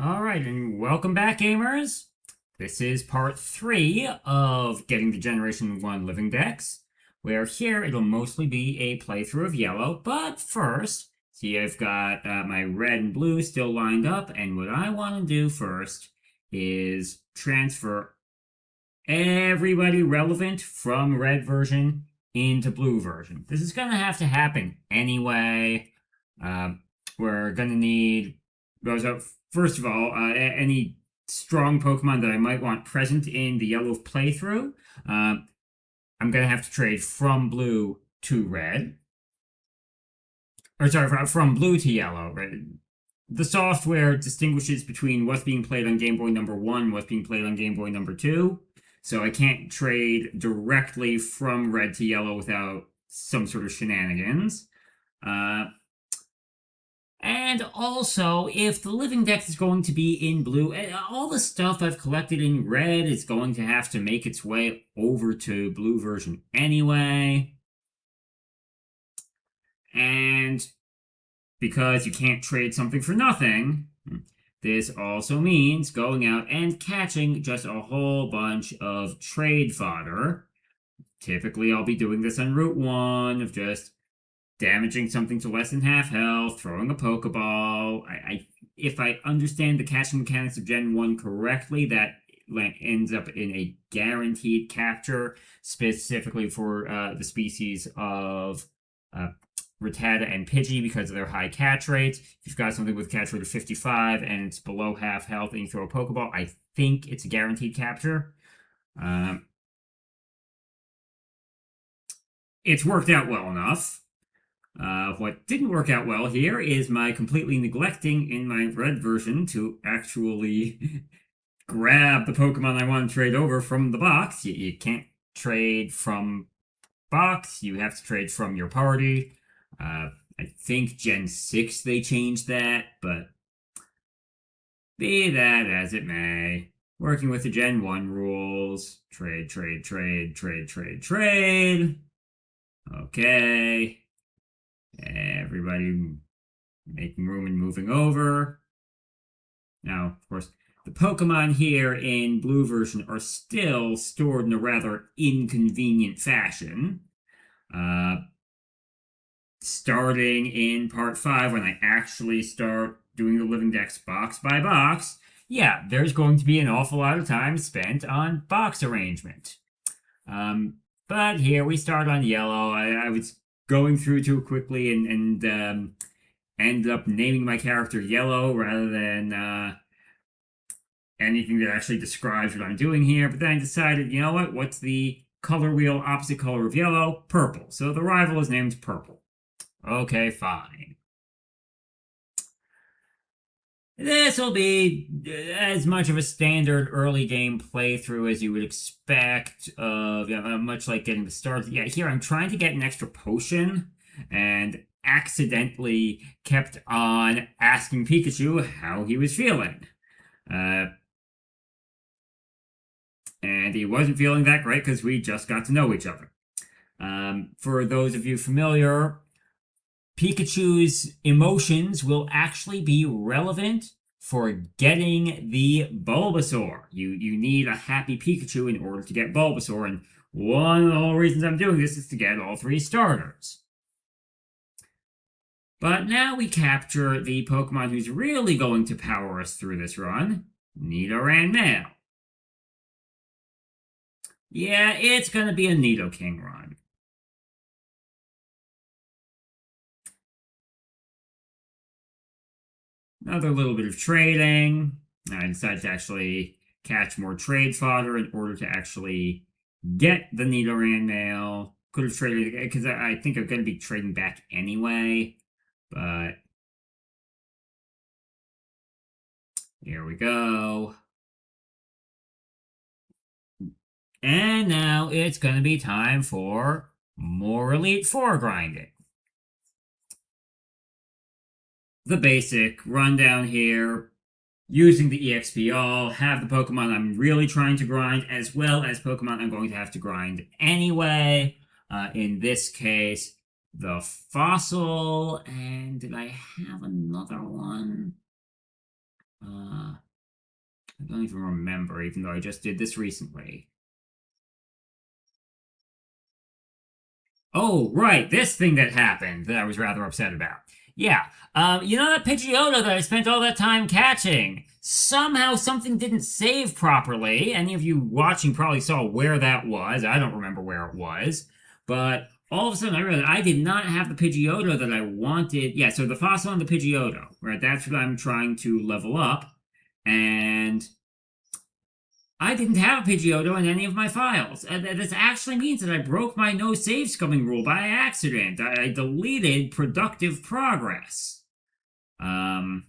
Alright, and welcome back, gamers! This is part 3 of getting the Generation 1 Living Dex, where here it'll mostly be a playthrough of yellow, but first, see I've got my red and blue still lined up, and what I want to do first is transfer everybody relevant from red version into blue version. This is going to have to happen anyway. We're going to need first of all, any strong Pokemon that I might want present in the yellow playthrough. I'm going to have to trade from blue to red. Or sorry, from blue to yellow. Right? The software distinguishes between what's being played on Game Boy number 1 and what's being played on Game Boy number 2. So I can't trade directly from red to yellow without some sort of shenanigans. And also, if the Living Dex is going to be in blue, all the stuff I've collected in red is going to have to make its way over to blue version anyway. And because you can't trade something for nothing, this also means going out and catching just a whole bunch of trade fodder. Typically, I'll be doing this on Route 1 of just damaging something to less than half health, throwing a Pokeball. If I understand the catching mechanics of Gen 1 correctly, that ends up in a guaranteed capture, specifically for the species of Rattata and Pidgey because of their high catch rates. If you've got something with catch rate of 55 and it's below half health and you throw a Pokeball, I think it's a guaranteed capture. It's worked out well enough. What didn't work out well here is my completely neglecting in my red version to actually grab the Pokemon I want to trade over from the box. You can't trade from box. You have to trade from your party. I think Gen 6 they changed that, but be that as it may. Working with the Gen 1 rules. Trade, trade, trade, trade, trade, trade. Okay. Everybody making room and moving over. Now, of course, the Pokemon here in blue version are still stored in a rather inconvenient fashion. Starting in part 5, when I actually start doing the Living Dex box by box, yeah, there's going to be an awful lot of time spent on box arrangement. But here we start on yellow. I was going through too quickly and ended up naming my character Yellow rather than anything that actually describes what I'm doing here. But then I decided, you know what? What's the color wheel opposite color of yellow? Purple. So the rival is named Purple. Okay, fine. This will be as much of a standard early game playthrough as you would expect, much like getting the start. Yeah, here I'm trying to get an extra potion and accidentally kept on asking Pikachu how he was feeling. And he wasn't feeling that great because we just got to know each other. For those of you familiar, Pikachu's emotions will actually be relevant for getting the Bulbasaur. You need a happy Pikachu in order to get Bulbasaur, and one of the whole reasons I'm doing this is to get all 3 starters. But now we capture the Pokemon who's really going to power us through this run, Nidoran Male. Yeah, it's going to be a Nidoking run. Another little bit of trading. I decided to actually catch more trade fodder in order to actually get the Nidoran Male. Could have traded it because I think I'm going to be trading back anyway. But here we go. And now it's going to be time for more Elite Four grinding. The basic rundown here, using the EXP all, have the Pokemon I'm really trying to grind, as well as Pokemon I'm going to have to grind anyway. In this case, the Fossil, and did I have another one? I don't even remember, even though I just did this recently. Oh, right, this thing that happened that I was rather upset about. Yeah, you know that Pidgeotto that I spent all that time catching? Somehow something didn't save properly. Any of you watching probably saw where that was. I don't remember where it was. But all of a sudden I realized I did not have the Pidgeotto that I wanted. Yeah, so the fossil and the Pidgeotto, right? That's what I'm trying to level up. And I didn't have a Pidgeotto in any of my files. This actually means that I broke my no save scumming rule by accident. I deleted productive progress. Um,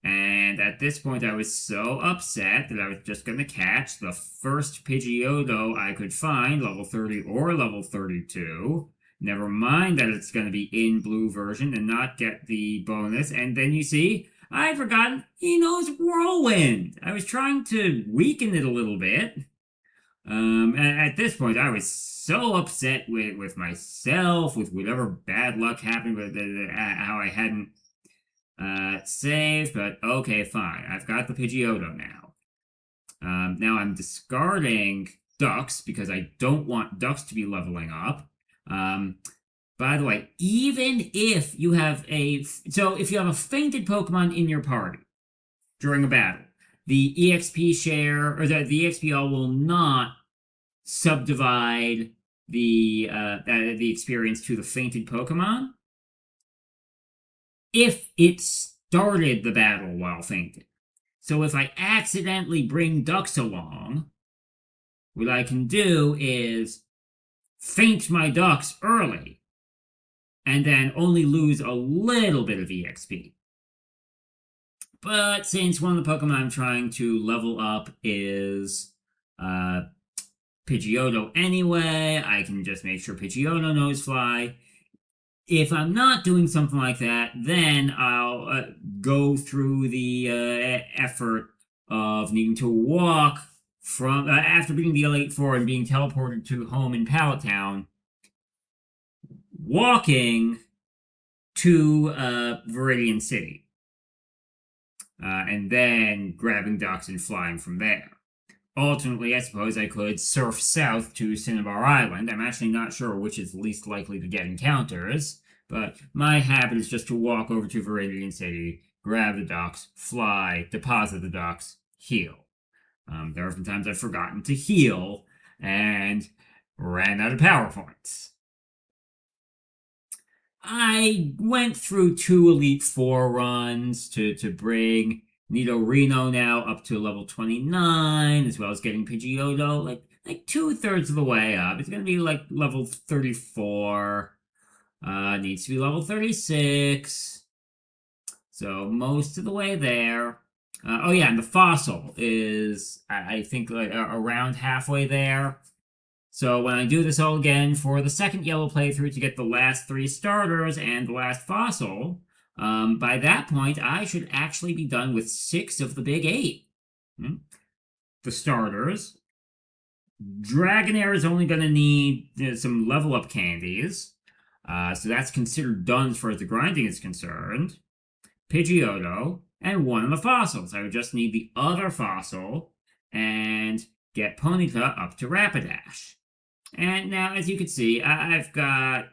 and at this point, I was so upset that I was just going to catch the first Pidgeotto I could find, level 30 or level 32. Never mind that it's going to be in blue version and not get the bonus. And then you see, I'd forgotten he knows Whirlwind. I was trying to weaken it a little bit. At this point, I was so upset with myself, with whatever bad luck happened, with how I hadn't saved. But okay, fine. I've got the Pidgeotto now. Now I'm discarding Ducks because I don't want Ducks to be leveling up. By the way, even if you have if you have a fainted Pokemon in your party during a battle, the EXP share, or the EXP all will not subdivide the experience to the fainted Pokemon if it started the battle while fainted. So if I accidentally bring Ducks along, what I can do is faint my Ducks early and then only lose a little bit of EXP. But since one of the Pokemon I'm trying to level up is Pidgeotto anyway, I can just make sure Pidgeotto knows Fly. If I'm not doing something like that, then I'll go through the effort of needing to walk from after beating the Elite Four and being teleported to home in Pallet Town, walking to Viridian City, and then grabbing Ducks and flying from there. Ultimately, I suppose I could surf south to Cinnabar Island. I'm actually not sure which is least likely to get encounters, but my habit is just to walk over to Viridian City, grab the Ducks, fly, deposit the Ducks, heal. There have been times I've forgotten to heal and ran out of power points. I went through 2 Elite Four runs to bring Nidorino now up to level 29, as well as getting Pidgeotto like 2/3 of the way up. It's gonna be like level 34. Needs to be level 36. So most of the way there. Oh yeah, and the fossil is I think like around halfway there. So when I do this all again for the second yellow playthrough to get the last 3 starters and the last fossil, by that point I should actually be done with 6 of the big 8. The starters. Dragonair is only going to need some level up candies. So that's considered done as far as the grinding is concerned. Pidgeotto, and 1 of the fossils. I would just need the other fossil and get Ponyta up to Rapidash. And now, as you can see, I've got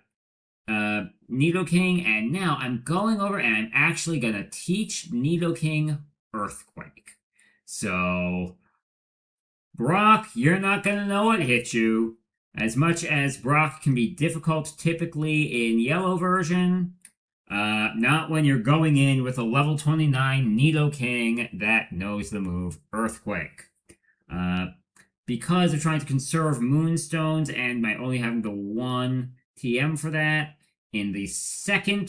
Nidoking, and now I'm going over and I'm actually going to teach Nidoking Earthquake. So, Brock, you're not going to know what hit you. As much as Brock can be difficult typically in yellow version, not when you're going in with a level 29 Nidoking that knows the move Earthquake. Because they're trying to conserve Moonstones and by only having the 1 TM for that, in the second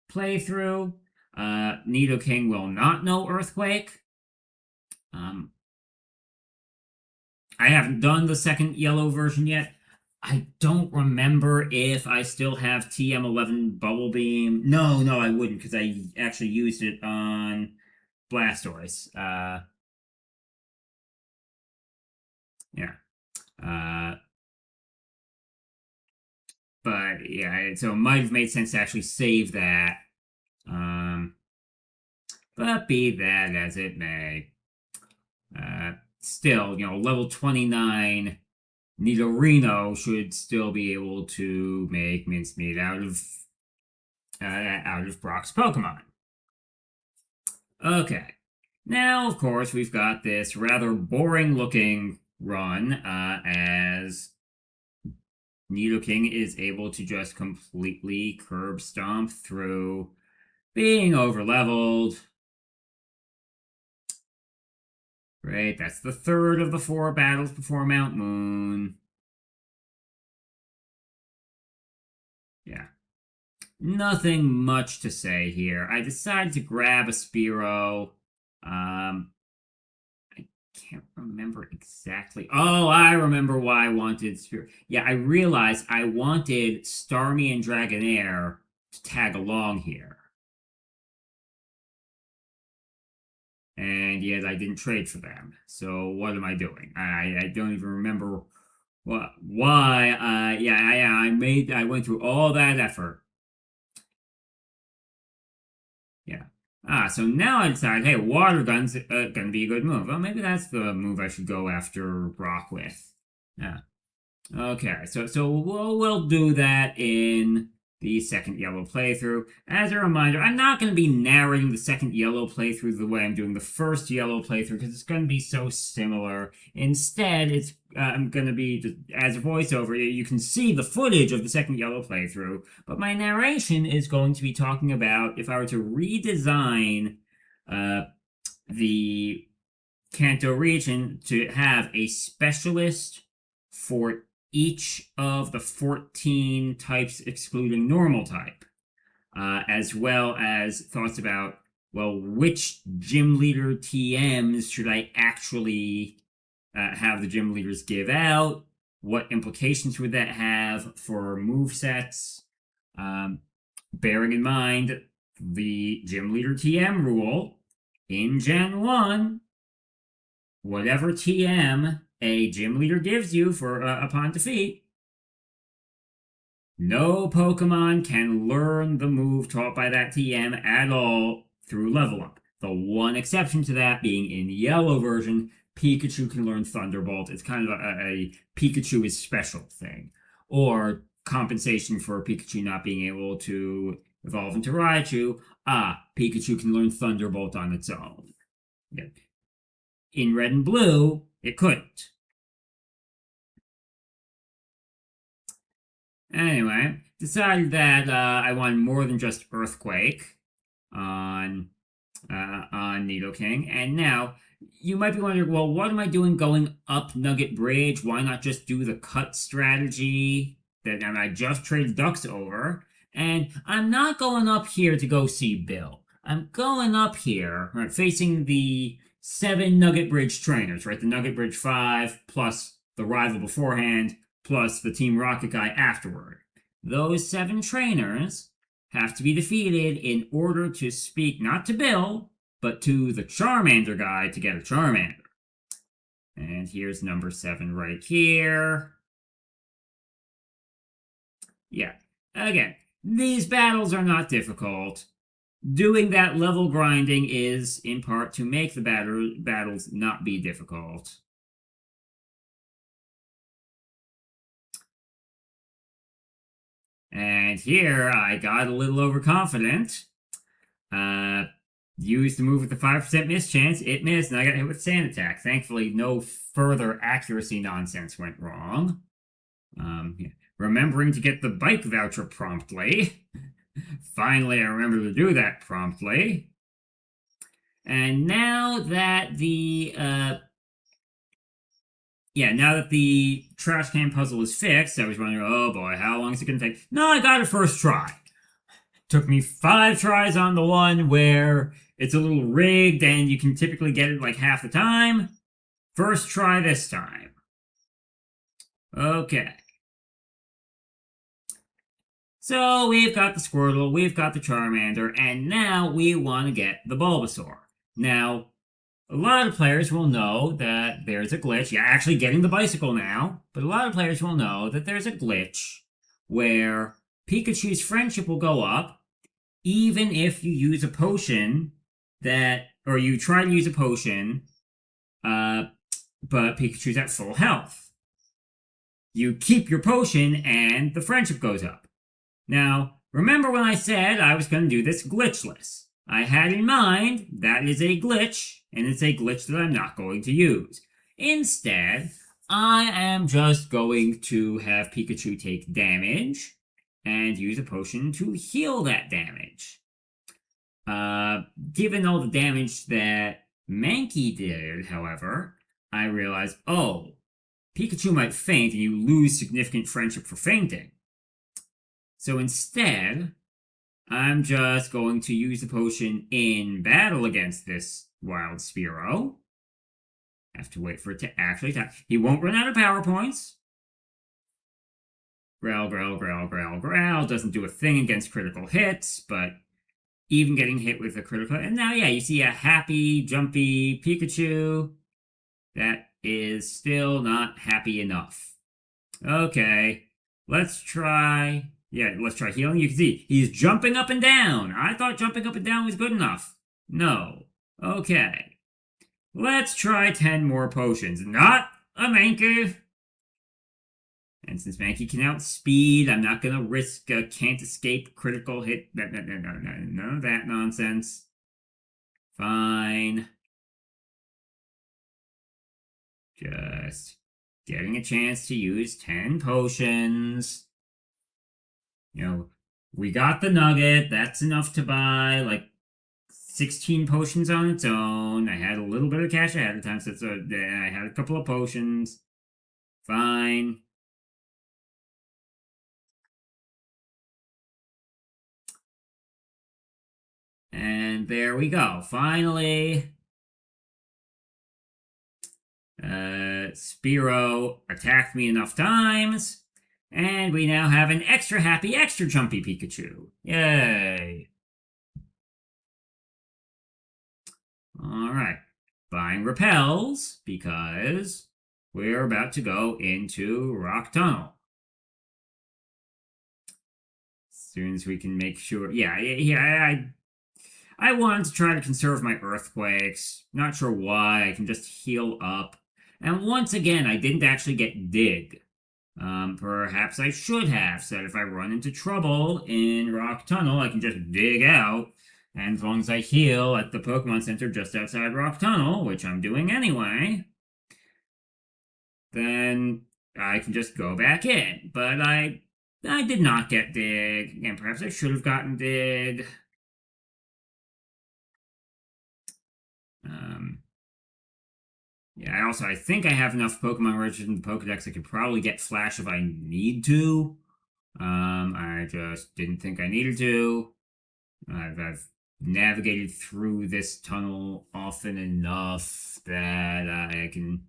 playthrough, Nidoking will not know Earthquake. I haven't done the second yellow version yet. I don't remember if I still have TM11 Bubble Beam. No, I wouldn't, because I actually used it on Blastoise. Yeah. But yeah, so it might have made sense to actually save that. But be that as it may, still, level 29 Nidorino should still be able to make mincemeat out of Brock's Pokemon. Okay. Now, of course, we've got this rather boring-looking run as Nidoking is able to just completely curb stomp through being overleveled. Right, that's the third of the 4 battles before Mount Moon. Yeah. Nothing much to say here. I decided to grab a Spearow. I can't remember exactly. Oh, I remember why I wanted Spearow. Yeah, I realized I wanted Starmie and Dragonair to tag along here. And yet I didn't trade for them. So what am I doing? I don't even remember why. I went through all that effort. Yeah. So now I decide, hey, Water Gun's gonna be a good move. Well, maybe that's the move I should go after Brock with. Yeah. Okay, so we'll do that in the second yellow playthrough. As a reminder, I'm not going to be narrating the second yellow playthrough the way I'm doing the first yellow playthrough because it's going to be so similar. Instead, it's I'm going to be, just, as a voiceover, you can see the footage of the second yellow playthrough, but my narration is going to be talking about if I were to redesign the Kanto region to have a specialist for each of the 14 types excluding normal type, as well as thoughts about, well, which gym leader TMs should I actually have the gym leaders give out? What implications would that have for movesets? Bearing in mind the gym leader TM rule in Gen 1, whatever TM a gym leader gives you for upon defeat, no Pokemon can learn the move taught by that TM at all through level up. The one exception to that being in the yellow version, Pikachu can learn Thunderbolt. It's kind of a Pikachu is special thing. Or compensation for Pikachu not being able to evolve into Raichu. Pikachu can learn Thunderbolt on its own. Yeah. In Red and Blue, it couldn't. Anyway, decided that I wanted more than just Earthquake on Nidoking, and now you might be wondering, well, what am I doing going up Nugget Bridge? Why not just do the cut strategy that I just traded Ducks over? And I'm not going up here to go see Bill. I'm going up here, right, facing the 7 Nugget Bridge trainers, right? The Nugget Bridge 5 plus the rival beforehand plus the Team Rocket guy afterward. Those 7 trainers have to be defeated in order to speak not to Bill, but to the Charmander guy to get a Charmander. And here's number 7 right here. Yeah. Again, these battles are not difficult. Doing that level grinding is, in part, to make the battles not be difficult. And here, I got a little overconfident. Used the move with the 5% miss chance. It missed, and I got hit with Sand Attack. Thankfully, no further accuracy nonsense went wrong. Yeah. Remembering to get the bike voucher promptly. Finally, I remember to do that promptly. And now that the trash can puzzle is fixed, I was wondering, oh boy, how long is it going to take? No, I got it first try. Took me 5 tries on the one where it's a little rigged and you can typically get it like half the time. First try this time. Okay. So we've got the Squirtle, we've got the Charmander, and now we want to get the Bulbasaur. Now, a lot of players will know that there's a glitch. Yeah, actually getting the bicycle now, but a lot of players will know that there's a glitch where Pikachu's friendship will go up even if you use a potion or you try to use a potion, but Pikachu's at full health. You keep your potion and the friendship goes up. Now, remember when I said I was going to do this glitchless? I had in mind that is a glitch, and it's a glitch that I'm not going to use. Instead, I am just going to have Pikachu take damage and use a potion to heal that damage. Given all the damage that Mankey did, however, I realized, oh, Pikachu might faint and you lose significant friendship for fainting. So instead, I'm just going to use the potion in battle against this wild Spearow. Have to wait for it to actually attack. He won't run out of power points. Growl, growl, growl, growl, growl. Doesn't do a thing against critical hits, but even getting hit with a critical hit. And now, yeah, you see a happy, jumpy Pikachu. That is still not happy enough. Okay, let's try... Yeah, let's try healing. You can see, he's jumping up and down. I thought jumping up and down was good enough. No. Okay. Let's try 10 more potions. Not a Mankey. And since Mankey can outspeed, I'm not going to risk a can't escape critical hit. No, none of that nonsense. Fine. Just getting a chance to use 10 potions. You know, we got the nugget. That's enough to buy, like, 16 potions on its own. I had a little bit of cash ahead of time, so I had a couple of potions. Fine. And there we go. Finally, Spearow attacked me enough times. And we now have an extra happy, extra jumpy Pikachu. Yay! Alright. Buying repels, because we're about to go into Rock Tunnel. As soon as we can make sure... Yeah, I wanted to try to conserve my Earthquakes. Not sure why. I can just heal up. And once again, I didn't actually get Dig. Perhaps I should have, so that if I run into trouble in Rock Tunnel, I can just dig out, and as long as I heal at the Pokemon Center just outside Rock Tunnel, which I'm doing anyway, then I can just go back in. But I did not get Dig, and perhaps I should have gotten Dig. Yeah, I think I have enough Pokemon registered in the Pokedex I could probably get Flash if I need to. I just didn't think I needed to. I've navigated through this tunnel often enough that I can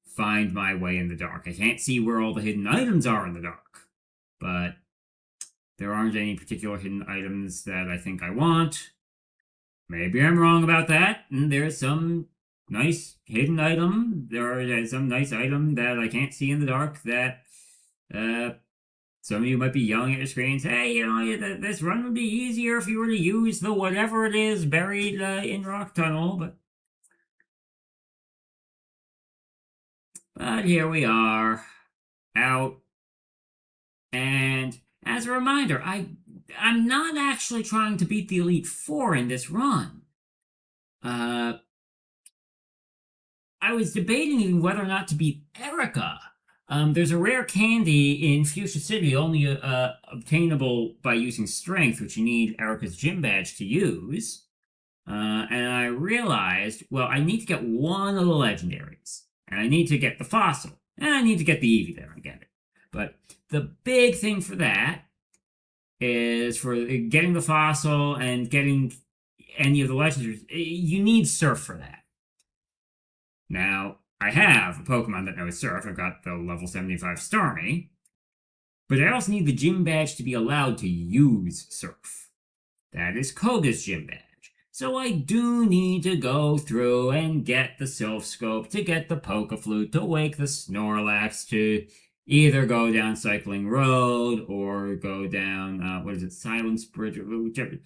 find my way in the dark. I can't see where all the hidden items are in the dark, but there aren't any particular hidden items that I think I want. Maybe I'm wrong about that, and there's some nice hidden item. There's some nice item that I can't see in the dark that some of you might be yelling at your screens, hey, you know, this run would be easier if you were to use the whatever it is buried in Rock Tunnel, but here we are, out. And as a reminder, I'm not actually trying to beat the Elite Four in this run. I was debating even whether or not to beat Erica. There's a rare candy in Fuchsia City, only obtainable by using Strength, which you need Erica's gym badge to use. And I realized, well, I need to get one of the legendaries. And I need to get the fossil. And I need to get the Eevee there and get it. But the big thing for that is for getting the fossil and getting any of the legendaries, you need Surf for that. Now, I have a Pokemon that knows Surf. I've got the level 75 Starmie. But I also need the gym badge to be allowed to use Surf. That is Koga's gym badge. So I do need to go through and get the Silph Scope, to get the Pokeflute, to wake the Snorlax, to either go down Cycling Road or go down, Silence Bridge, whichever.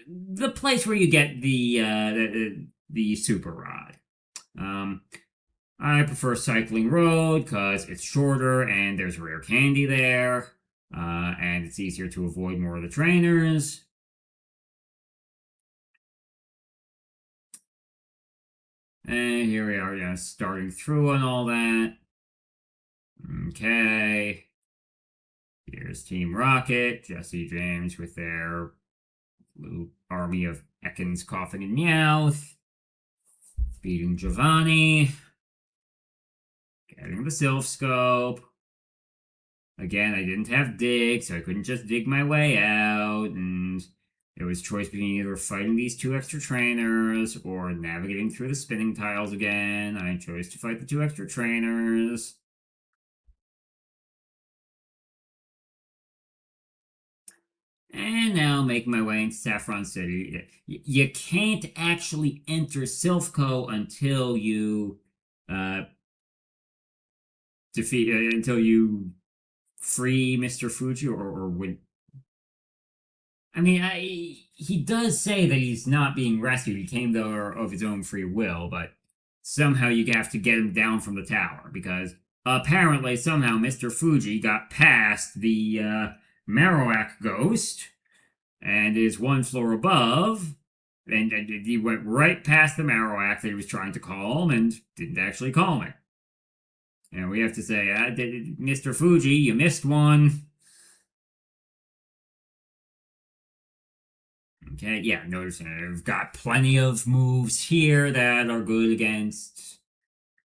the place where you get the super rod. I prefer Cycling Road because it's shorter and there's rare candy there, and it's easier to avoid more of the trainers. And here we are, starting through on all that. Okay. Here's Team Rocket, Jesse James with their little army of Ekans coughing and Meowth. Beating Giovanni. Getting the Sylph Scope. Again, I didn't have dig, so I couldn't just dig my way out, and there was choice between either fighting these 2 extra trainers or navigating through the spinning tiles again. I chose to fight the 2 extra trainers. And now making my way into Saffron City. You can't actually enter Silphco until you until you free Mr. Fuji or win. I mean, he does say that he's not being rescued. He came there of his own free will, but somehow you have to get him down from the tower because apparently somehow Mr. Fuji got past the Marowak ghost and is 1 floor above, and he went right past the Marowak that he was trying to calm and didn't actually calm it. And we have to say, Mr. Fuji, you missed one. Okay, yeah, notice I've got plenty of moves here that are good against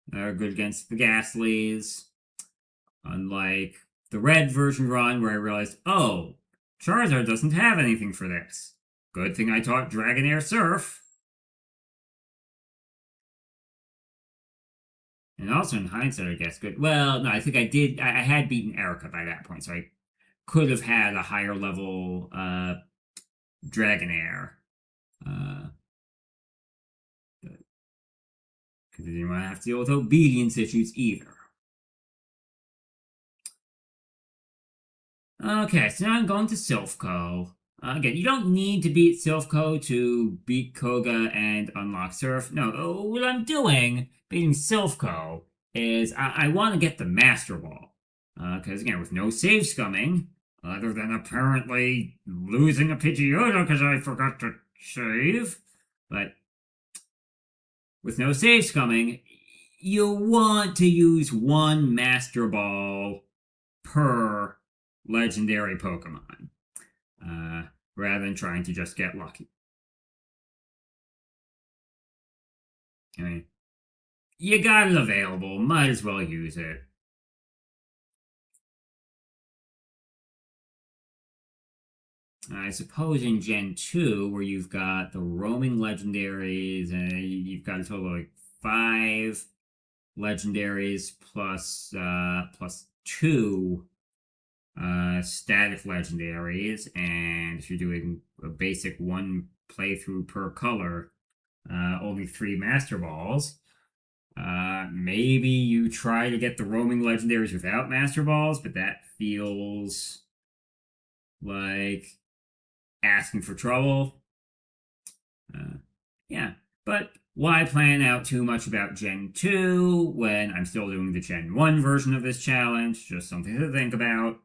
the Ghastlies. Unlike the red version run where I realized, oh, Charizard doesn't have anything for this. Good thing I taught Dragonair Surf. And also in hindsight, I guess, good. Well, no, I think I did. I had beaten Erica by that point, so I could have had a higher level Dragonair. Because I didn't want to have to deal with obedience issues either. Okay, so now I'm going to Silphco. Again, you don't need to beat Silphco to beat Koga and unlock Surf. No, what I'm doing, beating Silphco, is I want to get the Master Ball. Because, again, with no save scumming, other than apparently losing a Pidgeotto because I forgot to save, but with no save scumming, you want to use 1 Master Ball per legendary Pokemon, rather than trying to just get lucky. I mean, you got it available, might as well use it. I suppose in Gen 2, where you've got the roaming legendaries, and you've got a total of like 5 legendaries plus 2 static legendaries, and if you're doing a basic 1 playthrough per color, only 3 Master Balls. Maybe you try to get the roaming legendaries without Master Balls, but that feels like asking for trouble. Yeah, but why plan out too much about Gen 2 when I'm still doing the Gen 1 version of this challenge? Just something to think about.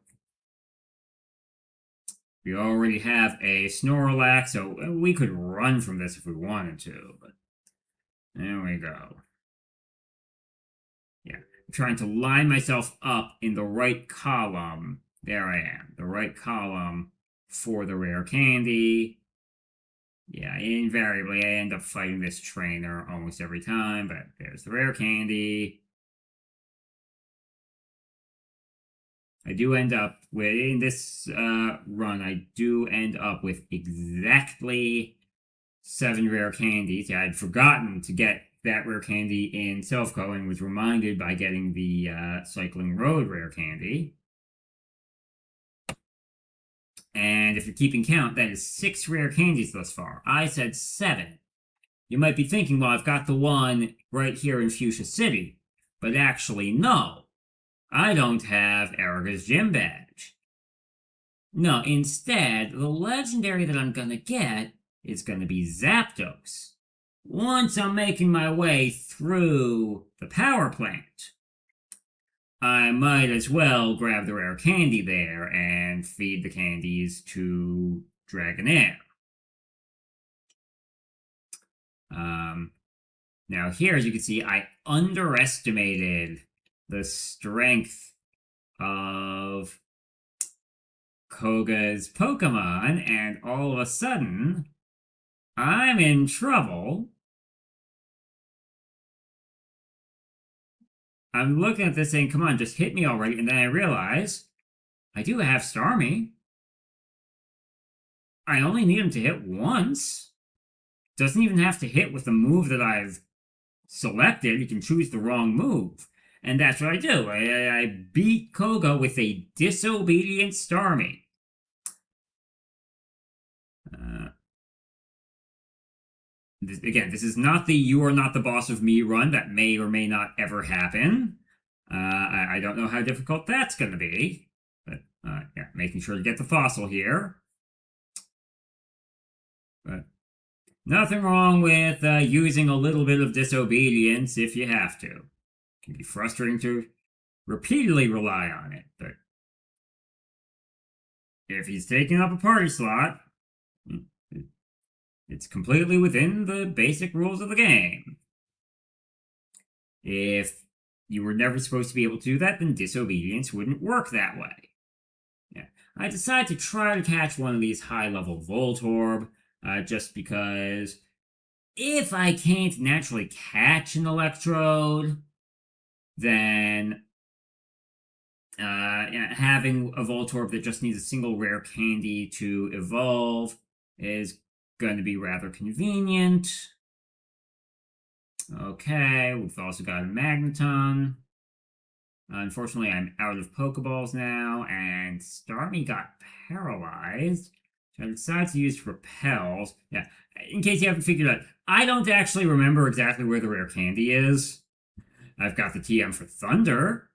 We already have a Snorlax, so we could run from this if we wanted to, but there we go. Yeah, I'm trying to line myself up in the right column. There I am, the right column for the rare candy. Yeah, invariably I end up fighting this trainer almost every time, but there's the rare candy. I do end up with, in this run, I do end up with exactly 7 rare candies. Yeah, I'd forgotten to get that rare candy in Silphco and was reminded by getting the Cycling Road rare candy. And if you're keeping count, that is 6 rare candies thus far. I said 7. You might be thinking, well, I've got the one right here in Fuchsia City. But actually, no. I don't have Erica's gym badge. No, instead, the legendary that I'm gonna get is going to be Zapdos. Once I'm making my way through the power plant, I might as well grab the rare candy there and feed the candies to Dragonair. Now here, as you can see, I underestimated the strength of Koga's Pokemon, and all of a sudden, I'm in trouble. I'm looking at this saying, come on, just hit me already, and then I realize I do have Starmie. I only need him to hit once. Doesn't even have to hit with the move that I've selected. He can choose the wrong move. And that's what I do. I beat Koga with a disobedient Starmie. Again, this is not the "you are not the boss of me" run that may or may not ever happen. I don't know how difficult that's going to be. But, yeah, making sure to get the fossil here. But nothing wrong with using a little bit of disobedience if you have to. It can be frustrating to repeatedly rely on it, but if he's taking up a party slot, it's completely within the basic rules of the game. If you were never supposed to be able to do that, then disobedience wouldn't work that way. Yeah, I decided to try to catch one of these high-level Voltorb, just because if I can't naturally catch an Electrode, then having a Voltorb that just needs a single rare candy to evolve is going to be rather convenient. Okay, we've also got a Magneton. Unfortunately, I'm out of Pokeballs now, and Starmie got paralyzed. So I decided to use Repels. Yeah, in case you haven't figured out, I don't actually remember exactly where the rare candy is. I've got the TM for Thunder.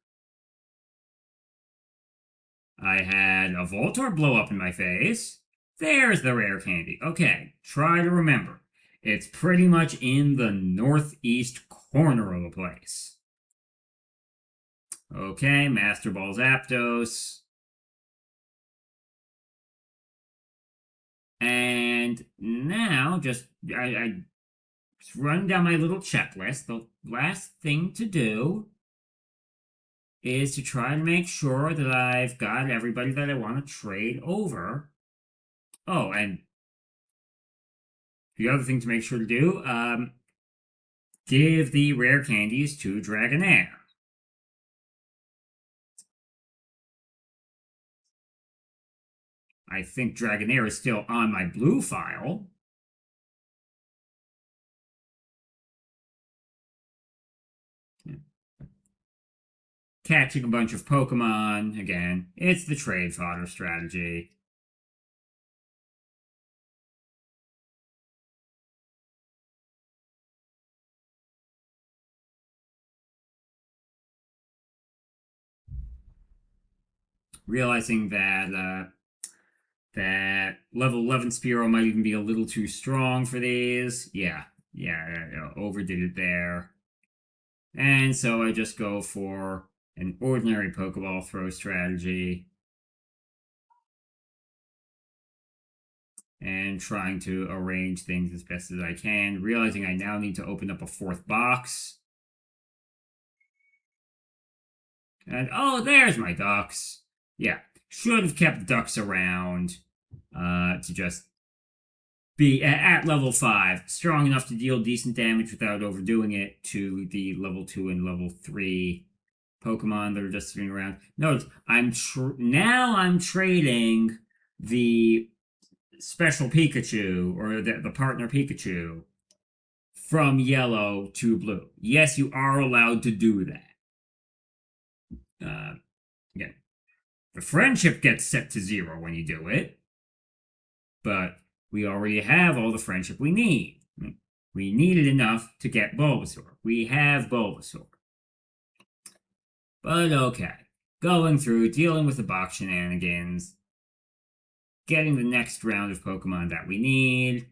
I had a Voltorb blow up in my face. There's the rare candy. Okay, try to remember. It's pretty much in the northeast corner of the place. Okay, Master Ball Zapdos. And now, I just run down my little checklist. The last thing to do is to try to make sure that I've got everybody that I want to trade over. Oh, and the other thing to make sure to do, give the rare candies to Dragonair. I think Dragonair is still on my blue file. Catching a bunch of Pokemon, again, it's the trade fodder strategy. Realizing that that level 11 Spearow might even be a little too strong for these. Yeah, overdid it there. And so I just go for an ordinary Pokeball throw strategy. And trying to arrange things as best as I can, realizing I now need to open up a fourth box. And, oh, there's my ducks. Yeah, should have kept ducks around to just be at level 5, strong enough to deal decent damage without overdoing it to the level 2 and level 3 Pokemon that are just sitting around. Note, now I'm trading the special Pikachu, or the partner Pikachu, from yellow to blue. Yes, you are allowed to do that. Again, the friendship gets set to 0 when you do it, but we already have all the friendship we need. We needed enough to get Bulbasaur. We have Bulbasaur. But okay, going through, dealing with the box shenanigans, getting the next round of Pokemon that we need.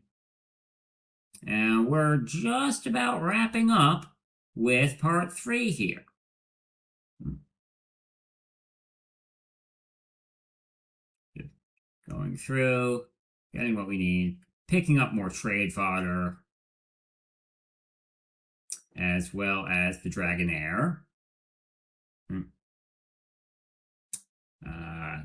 And we're just about wrapping up with part 3 here. Going through, getting what we need, picking up more trade fodder, as well as the Dragonair.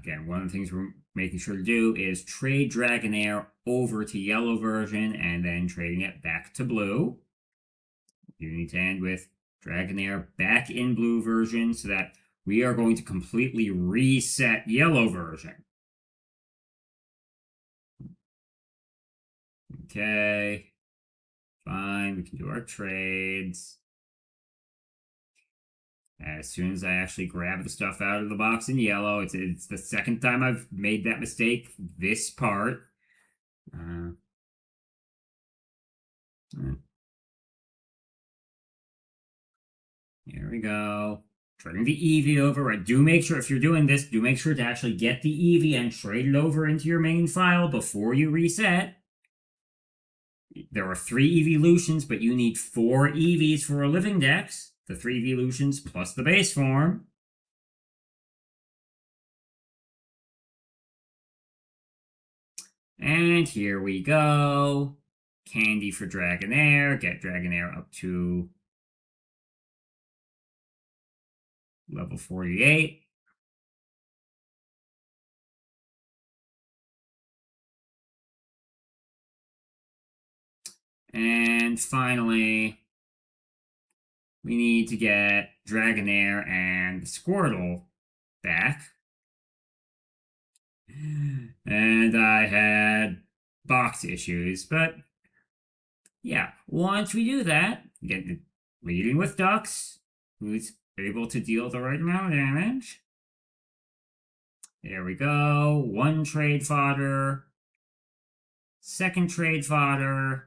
Again, one of the things we're making sure to do is trade Dragonair over to yellow version and then trading it back to blue. You need to end with Dragonair back in blue version so that we are going to completely reset yellow version. Okay. Fine, we can do our trades. As soon as I actually grab the stuff out of the box in yellow, it's the second time I've made that mistake this part. Here we go. Trading the Eevee over. Do make sure, if you're doing this, do make sure to actually get the Eevee and trade it over into your main file before you reset. There are 3 evolutions, but you need 4 Eevees for a living dex. The 3 evolutions plus the base form. And here we go. Candy for Dragonair. Get Dragonair up to level 48. And finally, we need to get Dragonair and Squirtle back. And I had box issues, but yeah, once we do that, get leading with Ducks, who's able to deal the right amount of damage. There we go. 1 trade fodder, 2nd trade fodder,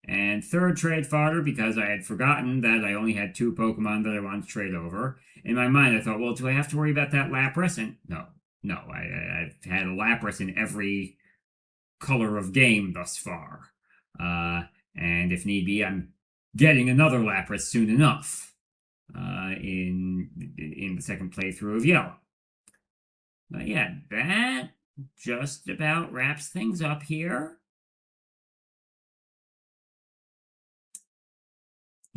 and 3rd trade fodder because I had forgotten that I only had 2 Pokemon that I wanted to trade over. In my mind, I thought, well, do I have to worry about that Lapras? And no, I've had a Lapras in every color of game thus far. And if need be, I'm getting another Lapras soon enough in the 2nd playthrough of Yellow. But yeah, that just about wraps things up here.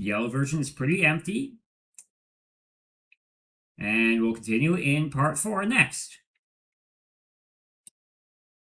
Yellow version is pretty empty. And we'll continue in part 4 next.